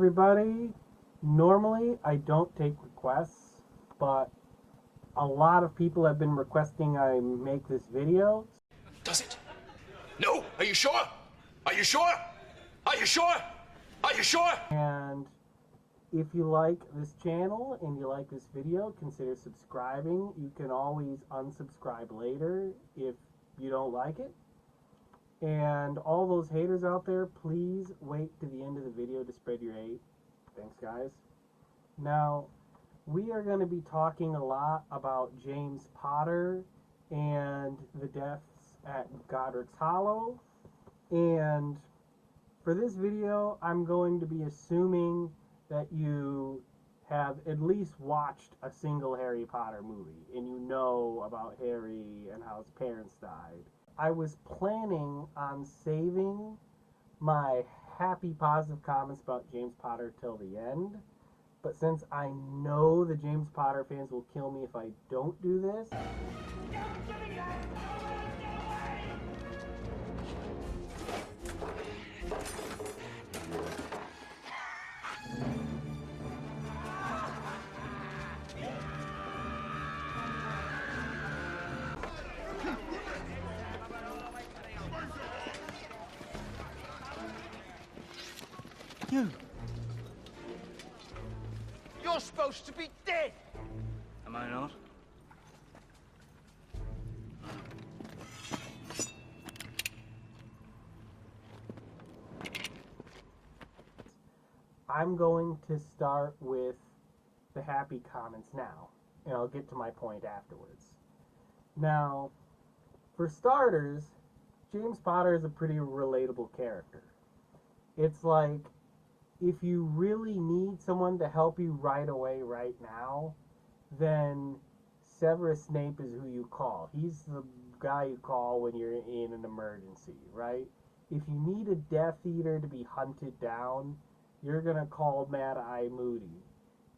everybody. Normally I don't take requests, but a lot of people have been requesting I make this video. Does it? No? Are you sure? Are you sure? Are you sure? Are you sure? And if you like this channel and you like this video, consider subscribing. You can always unsubscribe later if you don't like it. And all those haters out there, please wait to the end of the video to spread your hate. Thanks, guys. Now, we are going to be talking a lot about James Potter and the deaths at Godric's Hollow. And for this video, I'm going to be assuming that you have at least watched a single Harry Potter movie and you know about Harry and how his parents died. I was planning on saving my happy positive comments about James Potter till the end, but since I know the James Potter fans will kill me if I don't do this, You're supposed to be dead! Am I not? I'm going to start with the happy comments now, and I'll get to my point afterwards. Now, for starters, James Potter is a pretty relatable character. It's like, if you really need someone to help you right away, right now, then Severus Snape is who you call. He's the guy you call when you're in an emergency, right? If you need a Death Eater to be hunted down, you're gonna call Mad-Eye Moody.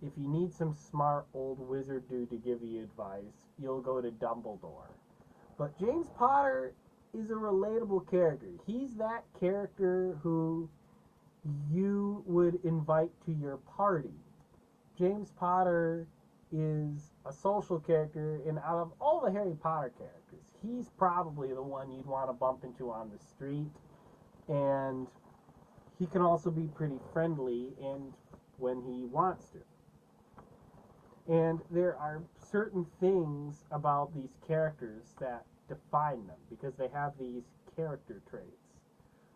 If you need some smart old wizard dude to give you advice, you'll go to Dumbledore. But James Potter is a relatable character. He's that character who you would invite to your party. James Potter is a social character, and out of all the Harry Potter characters, he's probably the one you'd want to bump into on the street. And he can also be pretty friendly and when he wants to. And there are certain things about these characters that define them, because they have these character traits.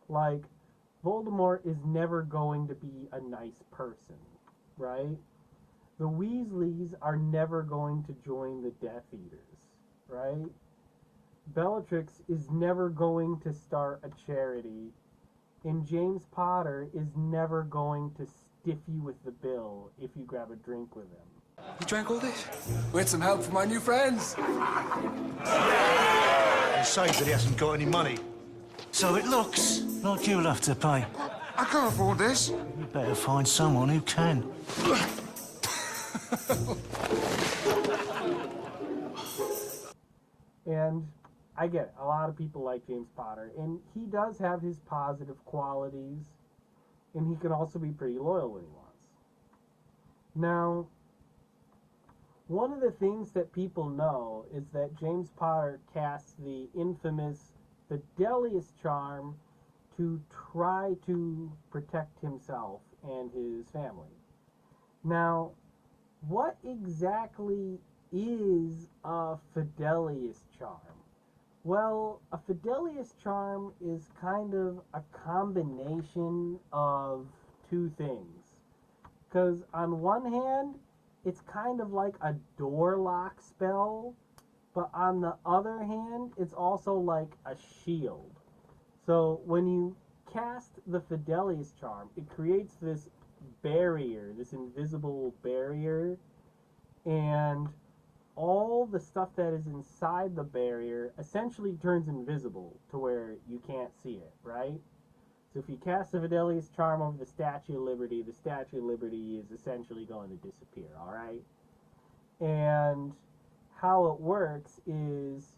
Like, Voldemort is never going to be a nice person, right? The Weasleys are never going to join the Death Eaters, right? Bellatrix is never going to start a charity, and James Potter is never going to stiff you with the bill if you grab a drink with him. You drank all this? We had some help from my new friends. He says that he hasn't got any money. So it looks like you'll have to pay. I can't afford this. You better find someone who can. And I get it. A lot of people like James Potter, and he does have his positive qualities, and he can also be pretty loyal when he wants. Now, one of the things that people know is that James Potter casts the infamous Fidelius Charm to try to protect himself and his family. Now, what exactly is a Fidelius Charm? Well, a Fidelius Charm is kind of a combination of two things. Because on one hand, it's kind of like a door lock spell, but on the other hand, it's also like a shield. So when you cast the Fidelius Charm, it creates this barrier, this invisible barrier, and all the stuff that is inside the barrier essentially turns invisible to where you can't see it, right? So if you cast the Fidelius Charm over the Statue of Liberty is essentially going to disappear, alright? And how it works is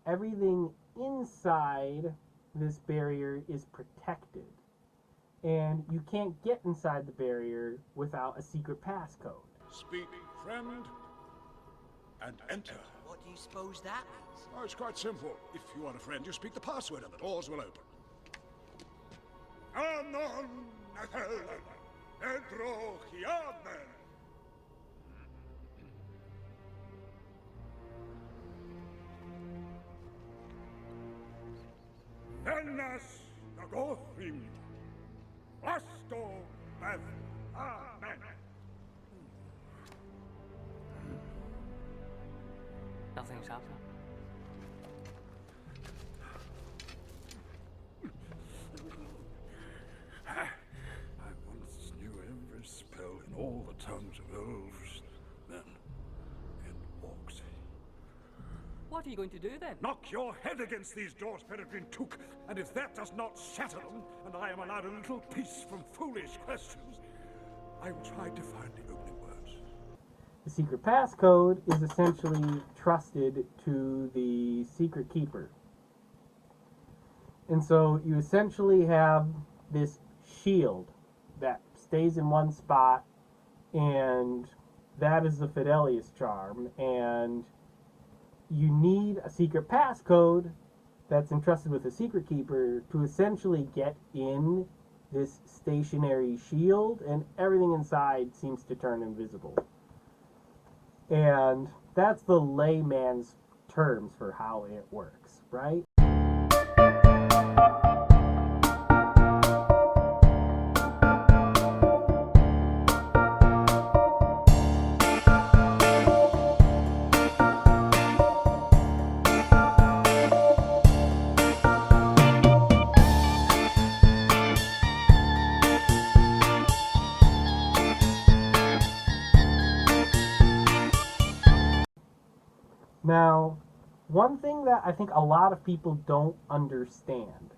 everything inside this barrier is protected. and you can't get inside the barrier without a secret passcode. Speak, friend, and enter. What do you suppose that means? Oh, it's quite simple. If you want a friend, you speak the password and the doors will open. Anon Pedro Chiamen. Venas Nagothim. Vasto Bev. Amen. Nothing's happened. I once knew every spell in all the tongues of elves. Then, in walks. What are you going to do then? Knock your head against these doors, Peregrine Took, and if that does not shatter them, and I am allowed a little peace from foolish questions, I will try to find the opening words. The secret passcode is essentially trusted to the secret keeper. And so you essentially have this shield that stays in one spot, and that is the Fidelius Charm, and you need a secret passcode that's entrusted with a secret keeper to essentially get in this stationary shield, and everything inside seems to turn invisible. And that's the layman's terms for how it works, right? Now, one thing that I think a lot of people don't understand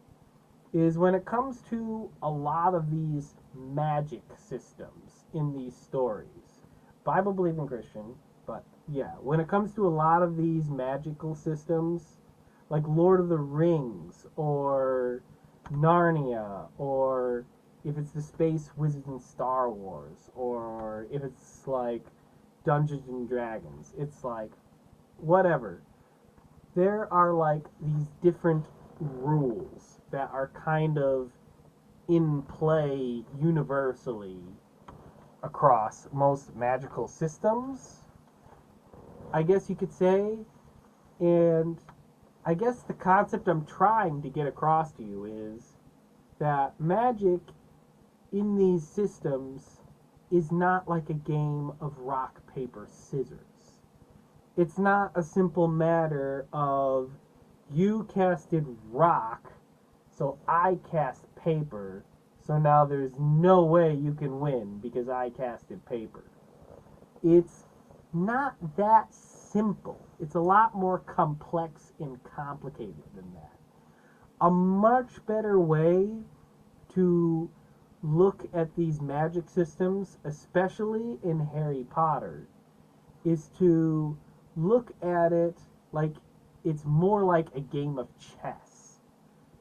is when it comes to a lot of these magic systems in these stories, Bible-believing Christian, but yeah, when it comes to a lot of these magical systems, like Lord of the Rings, or Narnia, or if it's the Space Wizards in Star Wars, or if it's like Dungeons and Dragons, it's like, whatever. There are like these different rules that are kind of in play universally across most magical systems, I guess you could say. And I guess the concept I'm trying to get across to you is that magic in these systems is not like a game of rock, paper, scissors. It's not a simple matter of you casted rock, so I cast paper, so now there's no way you can win because I casted paper. It's not that simple. It's a lot more complex and complicated than that. A much better way to look at these magic systems, especially in Harry Potter, is to look at it like it's more like a game of chess,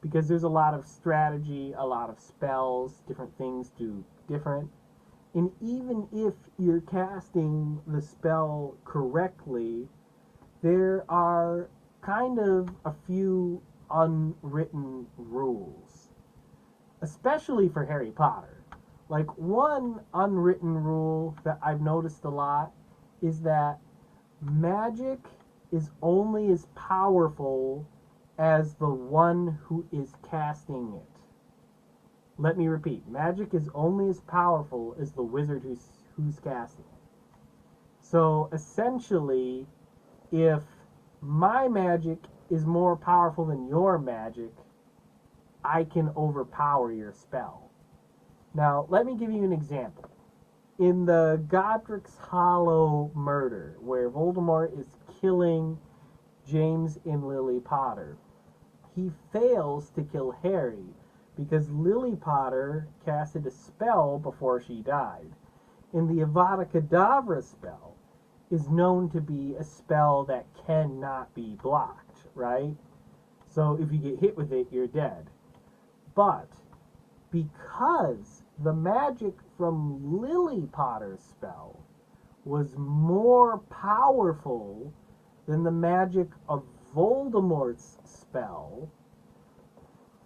because there's a lot of strategy, a lot of spells, different things do different, and even if you're casting the spell correctly, there are kind of a few unwritten rules, especially for Harry Potter. Like, one unwritten rule that I've noticed a lot is that magic is only as powerful as the one who is casting it. Let me repeat. Magic is only as powerful as the wizard who's casting it. So essentially, if my magic is more powerful than your magic, I can overpower your spell. Now, let me give you an example. In the Godric's Hollow murder, where Voldemort is killing James and Lily Potter, he fails to kill Harry because Lily Potter casted a spell before she died. And the Avada Kedavra spell is known to be a spell that cannot be blocked, right? So if you get hit with it, you're dead. But because the magic from Lily Potter's spell was more powerful than the magic of Voldemort's spell,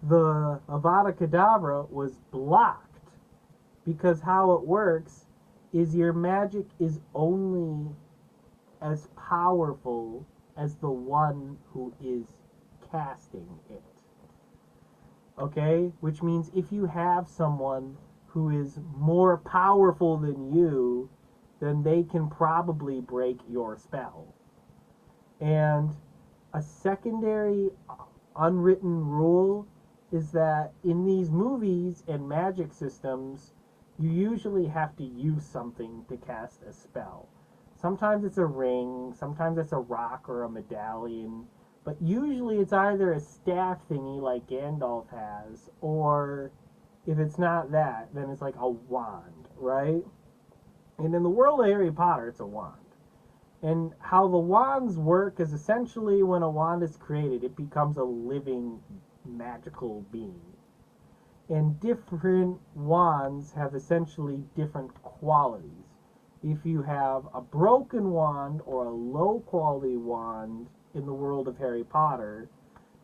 the Avada Kedavra was blocked, because how it works is your magic is only as powerful as the one who is casting it. Okay? Which means if you have someone who is more powerful than you, then they can probably break your spell. And a secondary unwritten rule is that in these movies and magic systems, you usually have to use something to cast a spell. Sometimes it's a ring, sometimes it's a rock or a medallion, but usually it's either a staff thingy like Gandalf has, or if it's not that, then it's like a wand, right? And in the world of Harry Potter, it's a wand. And how the wands work is essentially when a wand is created, it becomes a living magical being. And different wands have essentially different qualities. If you have a broken wand or a low quality wand in the world of Harry Potter,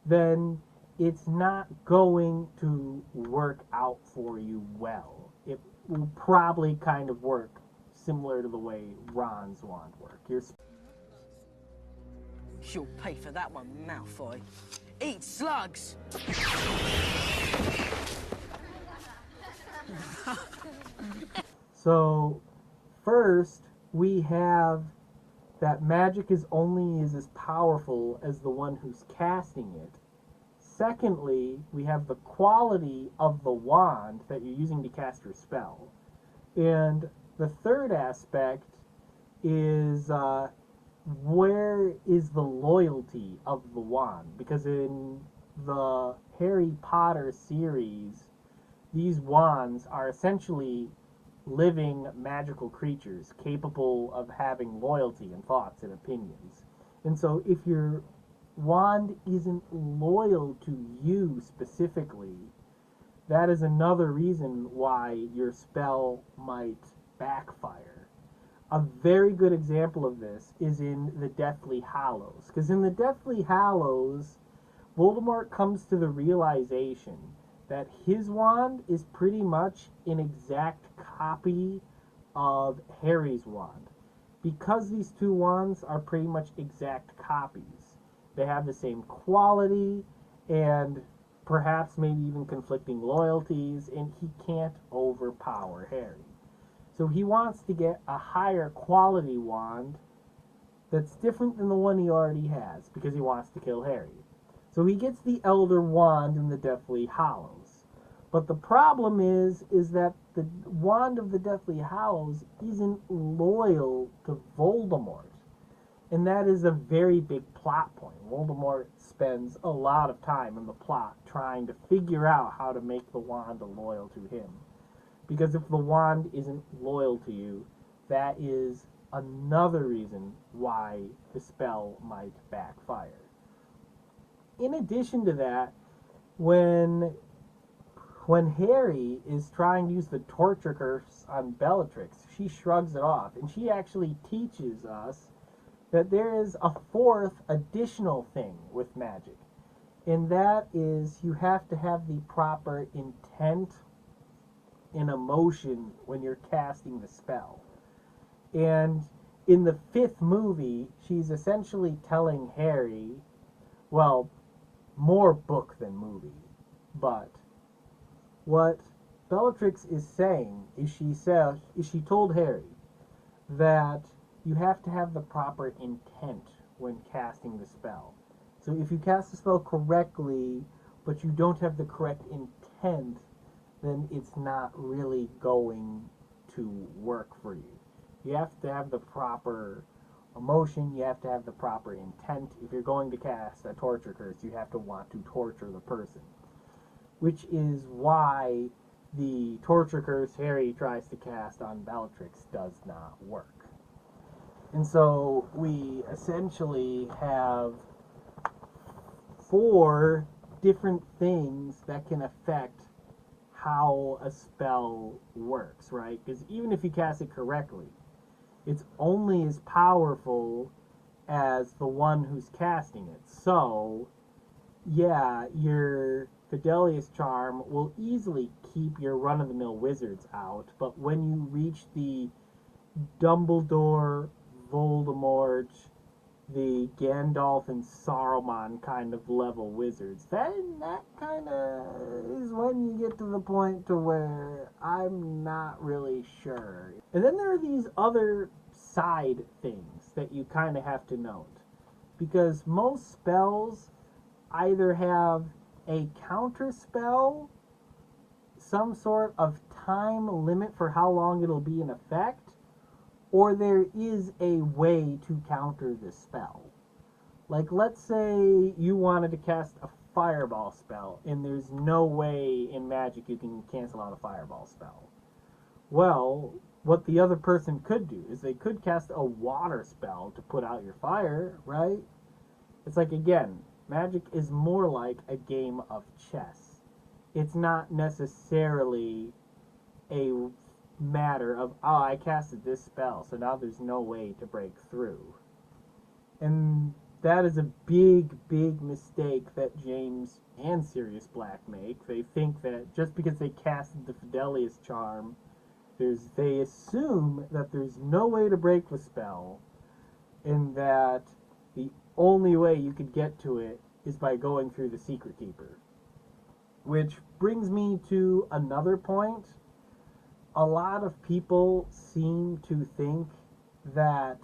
then it's not going to work out for you well. It will probably kind of work similar to the way Ron's wand worked. She'll pay for that one, Malfoy. Eat slugs! So, first, we have that magic is only as powerful as the one who's casting it. Secondly, we have the quality of the wand that you're using to cast your spell. And the third aspect is where is the loyalty of the wand? Because in the Harry Potter series, these wands are essentially living magical creatures capable of having loyalty and thoughts and opinions. And so if your wand isn't loyal to you specifically, that is another reason why your spell might backfire. A very good example of this is in the Deathly Hallows. Because in the Deathly Hallows, Voldemort comes to the realization that his wand is pretty much an exact copy of Harry's wand. Because these two wands are pretty much exact copies, they have the same quality and perhaps maybe even conflicting loyalties, and he can't overpower Harry. So he wants to get a higher quality wand that's different than the one he already has, because he wants to kill Harry. So he gets the Elder Wand in the Deathly Hallows. But the problem is that the Wand of the Deathly Hallows isn't loyal to Voldemort. And that is a very big plot point. Voldemort spends a lot of time in the plot trying to figure out how to make the wand loyal to him. Because if the wand isn't loyal to you, that is another reason why the spell might backfire. In addition to that, when Harry is trying to use the torture curse on Bellatrix, she shrugs it off, and she actually teaches us that there is a fourth additional thing with magic, and that is you have to have the proper intent and emotion when you're casting the spell. And in the fifth movie, she's essentially telling Harry, well, more book than movie, but what Bellatrix is saying is she told Harry that you have to have the proper intent when casting the spell. So if you cast the spell correctly, but you don't have the correct intent, then it's not really going to work for you. You have to have the proper emotion, you have to have the proper intent. If you're going to cast a torture curse, you have to want to torture the person. Which is why the torture curse Harry tries to cast on Bellatrix does not work. And so we essentially have 4 different things that can affect how a spell works, right? Because even if you cast it correctly, it's only as powerful as the one who's casting it. So, yeah, your Fidelius Charm will easily keep your run-of-the-mill wizards out, but when you reach the Dumbledore, Voldemort, the Gandalf and Saruman kind of level wizards, then that kind of is when you get to the point to where I'm not really sure. And then there are these other side things that you kind of have to note, because most spells either have a counter spell, some sort of time limit for how long it'll be in effect, or there is a way to counter this spell. Like, let's say you wanted to cast a fireball spell, and there's no way in Magic you can cancel out a fireball spell. Well, what the other person could do is they could cast a water spell to put out your fire, right? It's like, again, Magic is more like a game of chess. It's not necessarily a matter of, oh, I casted this spell, so now there's no way to break through. And that is a big, big mistake that James and Sirius Black make. They think that just because they casted the Fidelius Charm, they assume that there's no way to break the spell, and that the only way you could get to it is by going through the Secret Keeper. Which brings me to another point. A lot of people seem to think that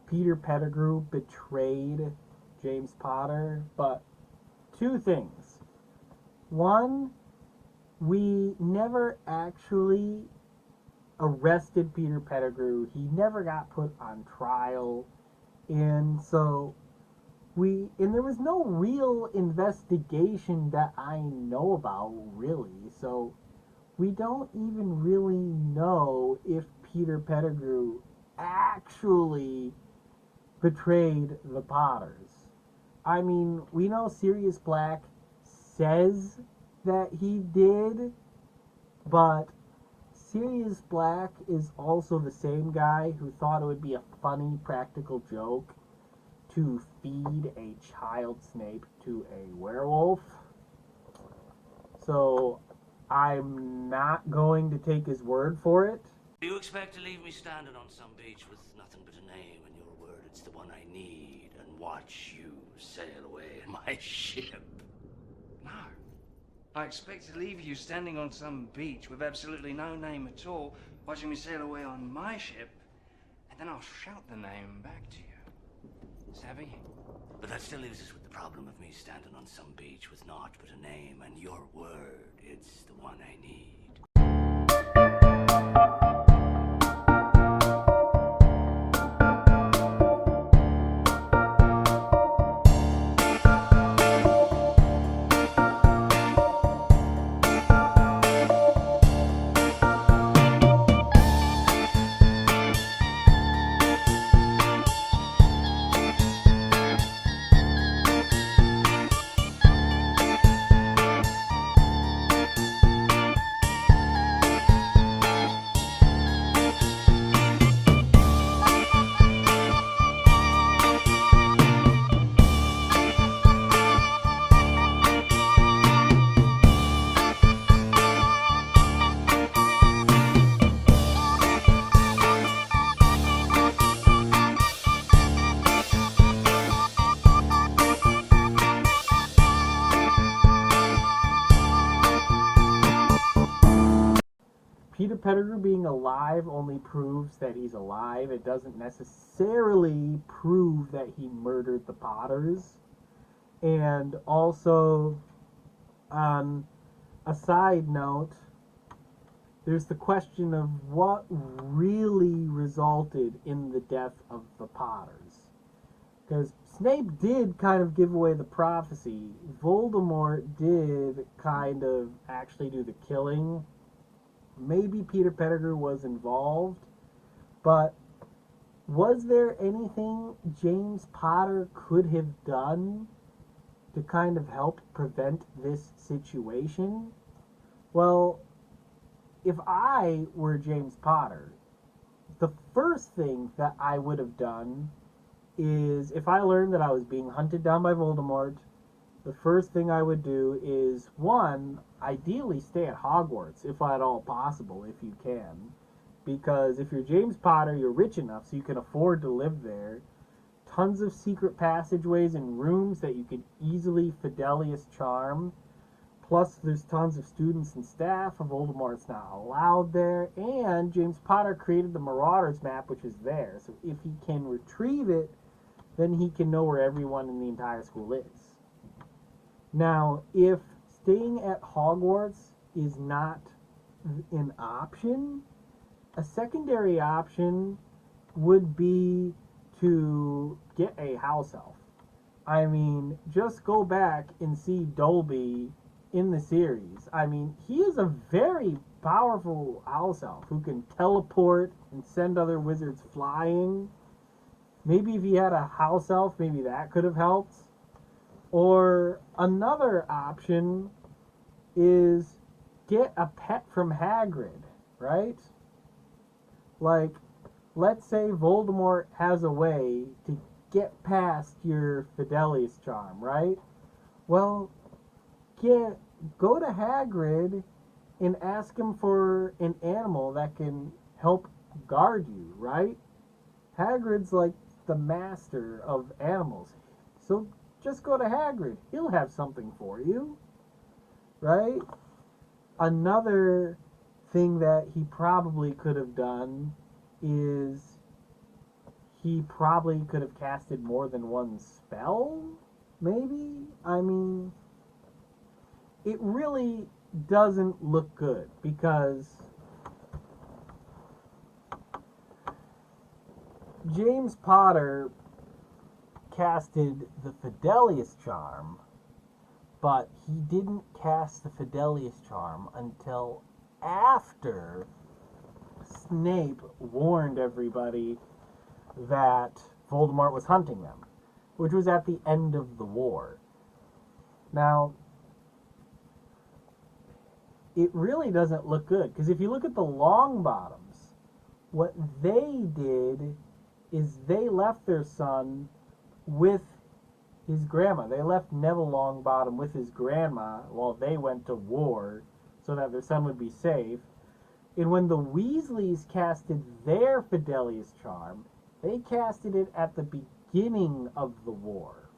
Peter Pettigrew betrayed James Potter, but two things. One, we never actually arrested Peter Pettigrew. He never got put on trial, and there was no real investigation that I know about, really, so we don't even really know if Peter Pettigrew actually betrayed the Potters. I mean, we know Sirius Black says that he did, but Sirius Black is also the same guy who thought it would be a funny practical joke to feed a child Snape to a werewolf. So I'm not going to take his word for it. Do you expect to leave me standing on some beach with nothing but a name and your word it's the one I need, and watch you sail away in my ship? No. I expect to leave you standing on some beach with absolutely no name at all, watching me sail away on my ship, and then I'll shout the name back to you. Savvy? But that still leaves us with the problem of me standing on some beach with naught but a name and your word it's the one I need. Peter Pettigrew being alive only proves that he's alive. It doesn't necessarily prove that he murdered the Potters. And also, on a side note, there's the question of what really resulted in the death of the Potters. Because Snape did kind of give away the prophecy. Voldemort did kind of actually do the killing. Maybe Peter Pettigrew was involved, but was there anything James Potter could have done to kind of help prevent this situation? Well, if I were James Potter, the first thing that I would have done is, if I learned that I was being hunted down by Voldemort, the first thing I would do is, one, ideally stay at Hogwarts, if at all possible, if you can. Because if you're James Potter, you're rich enough so you can afford to live there. Tons of secret passageways and rooms that you could easily Fidelius Charm. Plus, there's tons of students and staff, and Voldemort's not allowed there. And James Potter created the Marauders map, which is there. So if he can retrieve it, then he can know where everyone in the entire school is. Now, if staying at Hogwarts is not an option, a secondary option would be to get a house elf. I mean, just go back and see Dolby in the series. I mean, he is a very powerful house elf who can teleport and send other wizards flying. Maybe if he had a house elf, maybe that could have helped. Or another option is get a pet from Hagrid, right? Like, let's say Voldemort has a way to get past your Fidelius Charm, right? Well, go to Hagrid and ask him for an animal that can help guard you, right? Hagrid's like the master of animals. So just go to Hagrid. He'll have something for you, right? Another thing that he probably could have done is he probably could have casted more than one spell, maybe? I mean, it really doesn't look good because James Potter casted the Fidelius Charm, but he didn't cast the Fidelius Charm until after Snape warned everybody that Voldemort was hunting them, which was at the end of the war. Now, it really doesn't look good, because if you look at the Longbottoms, what they did is they left their son with his grandma. They left Neville Longbottom with his grandma while they went to war so that their son would be safe. And when the Weasleys casted their Fidelius Charm, they casted it at the beginning of the war.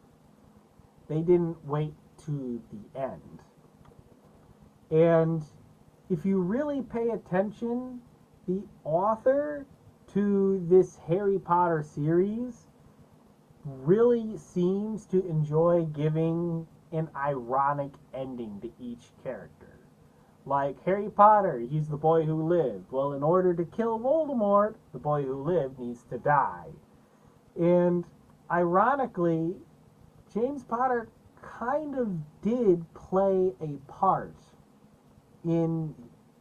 They didn't wait to the end. And if you really pay attention, the author to this Harry Potter series really seems to enjoy giving an ironic ending to each character. Like Harry Potter, he's the boy who lived. Well, in order to kill Voldemort, the boy who lived needs to die. And ironically, James Potter kind of did play a part in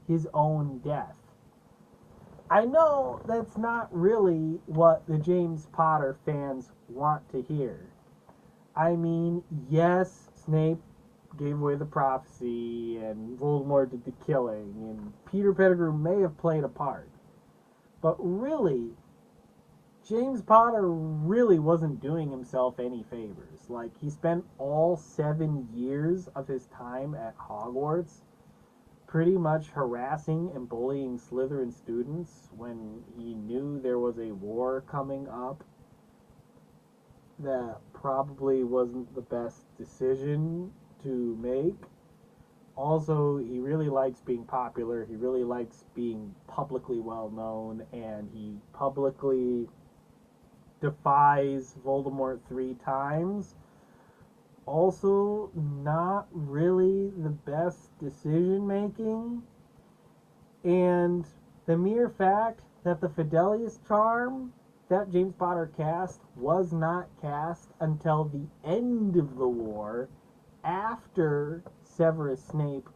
his own death. I know that's not really what the James Potter fans want to hear. I mean, yes, Snape gave away the prophecy, and Voldemort did the killing, and Peter Pettigrew may have played a part. But really, James Potter really wasn't doing himself any favors. Like, he spent all 7 years of his time at Hogwarts pretty much harassing and bullying Slytherin students when he knew there was a war coming up that probably wasn't the best decision to make. Also, he really likes being popular, he really likes being publicly well known, and he publicly defies Voldemort 3 times. Also, not really the best decision making. And the mere fact that the Fidelius Charm that James Potter cast was not cast until the end of the war, after Severus Snape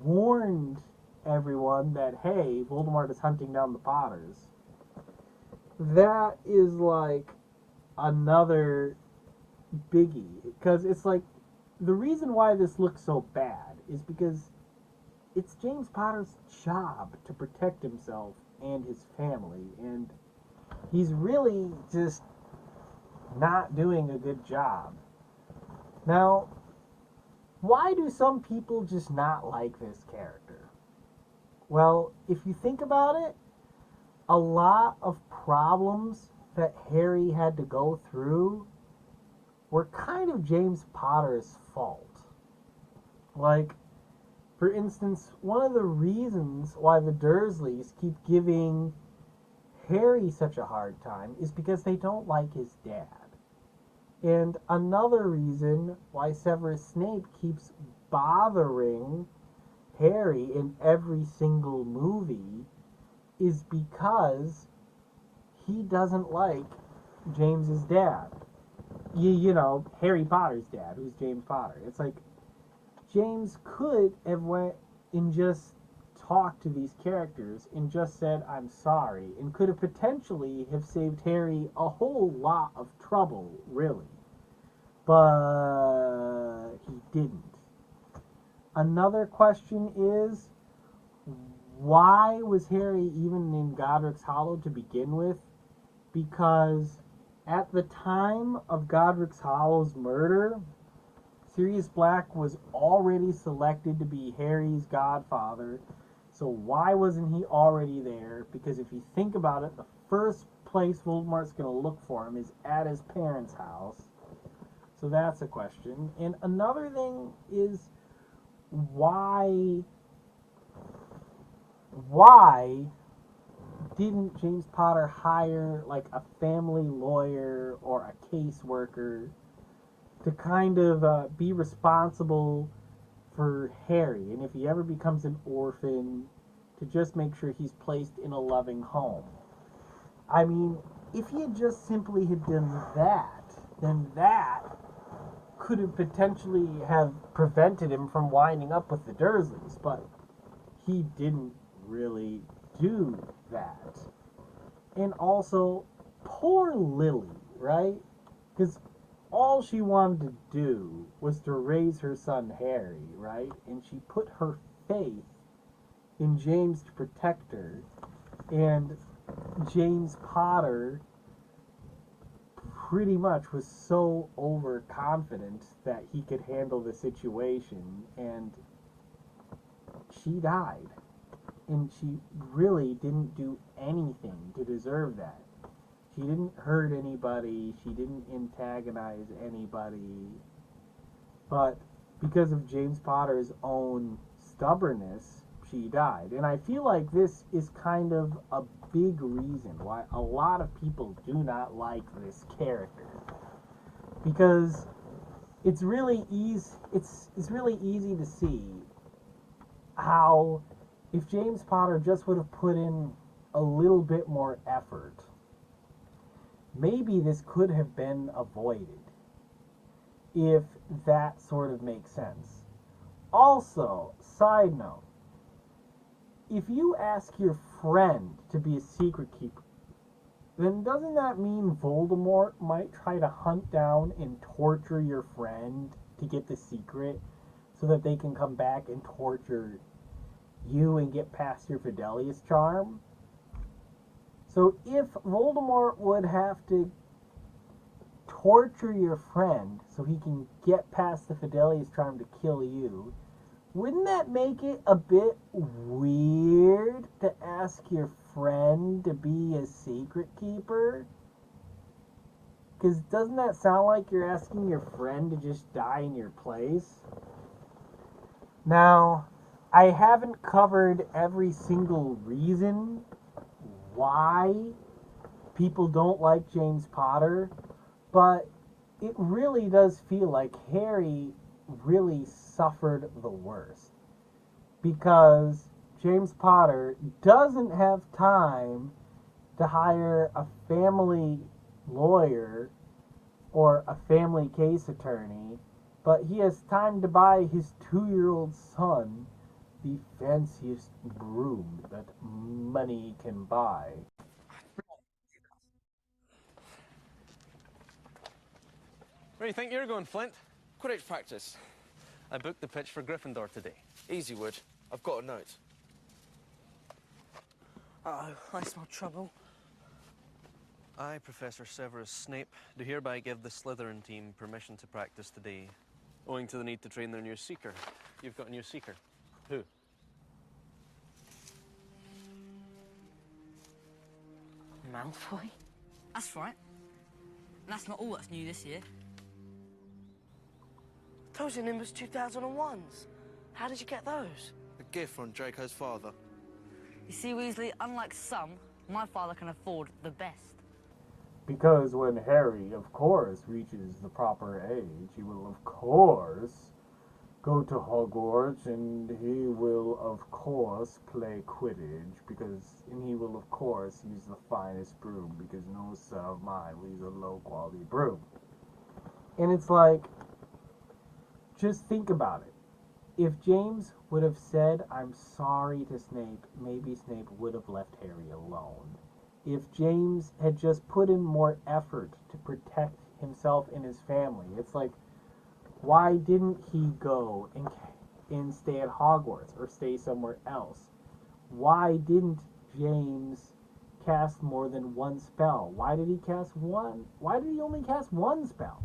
warned everyone that, hey, Voldemort is hunting down the Potters. That is like another biggie, because it's like, the reason why this looks so bad is because it's James Potter's job to protect himself and his family, and he's really just not doing a good job. Now, why do some people just not like this character? Well, if you think about it, a lot of problems that Harry had to go through were kind of James Potter's fault. Like, for instance, one of the reasons why the Dursleys keep giving Harry such a hard time is because they don't like his dad. And another reason why Severus Snape keeps bothering Harry in every single movie is because he doesn't like James's dad. You know, Harry Potter's dad, who's James Potter. It's like, James could have went and just talked to these characters and just said, I'm sorry, and could have potentially have saved Harry a whole lot of trouble, really. But he didn't. Another question is, why was Harry even in Godric's Hollow to begin with? Because at the time of Godric's Hollow's murder, Sirius Black was already selected to be Harry's godfather. So why wasn't he already there? Because if you think about it, the first place Voldemort's going to look for him is at his parents' house. So that's a question. And another thing is, why didn't James Potter hire like a family lawyer or a caseworker to kind of be responsible for Harry, and if he ever becomes an orphan, to just make sure he's placed in a loving home? I mean, if he had just simply had done that, then that could have potentially have prevented him from winding up with the Dursleys, but he didn't really do that. And also, poor Lily, right? Because all she wanted to do was to raise her son Harry, right? And she put her faith in James to protect her. And James Potter pretty much was so overconfident that he could handle the situation, and she died. And she really didn't do anything to deserve that. She didn't hurt anybody. She didn't antagonize anybody. But because of James Potter's own stubbornness, she died. And I feel like this is kind of a big reason why a lot of people do not like this character. Because it's really really easy to see how if James Potter just would have put in a little bit more effort, maybe this could have been avoided, if that sort of makes sense. Also, side note, if you ask your friend to be a secret keeper, then doesn't that mean Voldemort might try to hunt down and torture your friend to get the secret so that they can come back and torture you and get past your Fidelius Charm? So if Voldemort would have to torture your friend so he can get past the Fidelius Charm to kill you, wouldn't that make it a bit weird to ask your friend to be a secret keeper? Because doesn't that sound like you're asking your friend to just die in your place? Now, I haven't covered every single reason why people don't like James Potter, but it really does feel like Harry really suffered the worst, because James Potter doesn't have time to hire a family lawyer or a family case attorney, but he has time to buy his 2-year-old son the fanciest broom that money can buy. Where do you think you're going, Flint? Quidditch practice. I booked the pitch for Gryffindor today. Easy, Wood. I've got a note. Uh-oh, I smell trouble. I, Professor Severus Snape, do hereby give the Slytherin team permission to practice today, owing to the need to train their new Seeker. You've got a new Seeker. Who? Malfoy? That's right. And that's not all that's new this year. Those are Nimbus 2001s. How did you get those? A gift from Draco's father. You see, Weasley, unlike some, my father can afford the best. Because when Harry, of course, reaches the proper age, he will, of course, go to Hogwarts, and he will, of course, play Quidditch, and he will, of course, use the finest broom, because no son of mine will use a low-quality broom. And it's like, just think about it. If James would have said, "I'm sorry" to Snape, maybe Snape would have left Harry alone. If James had just put in more effort to protect himself and his family, it's like, why didn't he go and stay at Hogwarts or stay somewhere else? Why didn't James cast more than one spell? Why did he cast one? Why did he only cast one spell?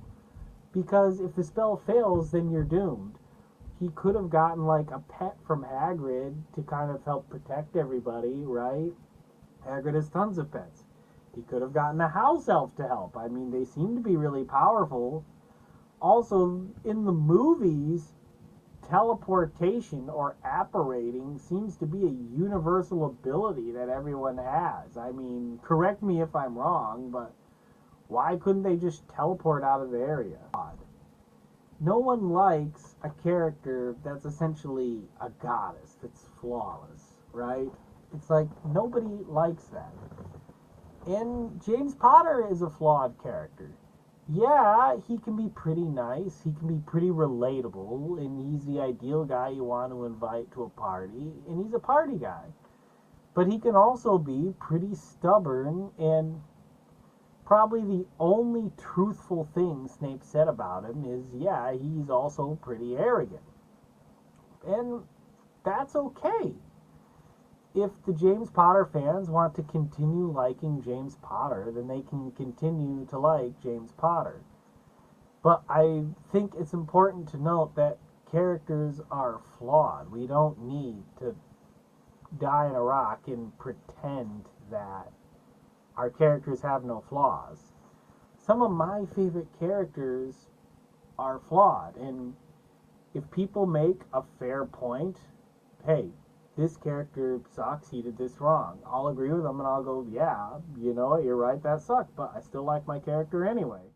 Because if the spell fails, then you're doomed. He could have gotten like a pet from Hagrid to kind of help protect everybody, right? Hagrid has tons of pets. He could have gotten a house elf to help. I mean, they seem to be really powerful. Also, in the movies, teleportation or apparating seems to be a universal ability that everyone has. I mean, correct me if I'm wrong, but why couldn't they just teleport out of the area? Odd. No one likes a character that's essentially a goddess, that's flawless, right? It's like, nobody likes that. And James Potter is a flawed character. Yeah, he can be pretty nice, he can be pretty relatable, and he's the ideal guy you want to invite to a party, and he's a party guy. But he can also be pretty stubborn, and probably the only truthful thing Snape said about him is, yeah, he's also pretty arrogant. And that's okay. If the James Potter fans want to continue liking James Potter, then they can continue to like James Potter. But I think it's important to note that characters are flawed. We don't need to die in a rock and pretend that our characters have no flaws. Some of my favorite characters are flawed, and if people make a fair point, hey, this character sucks, he did this wrong, I'll agree with them and I'll go, yeah, you know what, you're right, that sucked, but I still like my character anyway.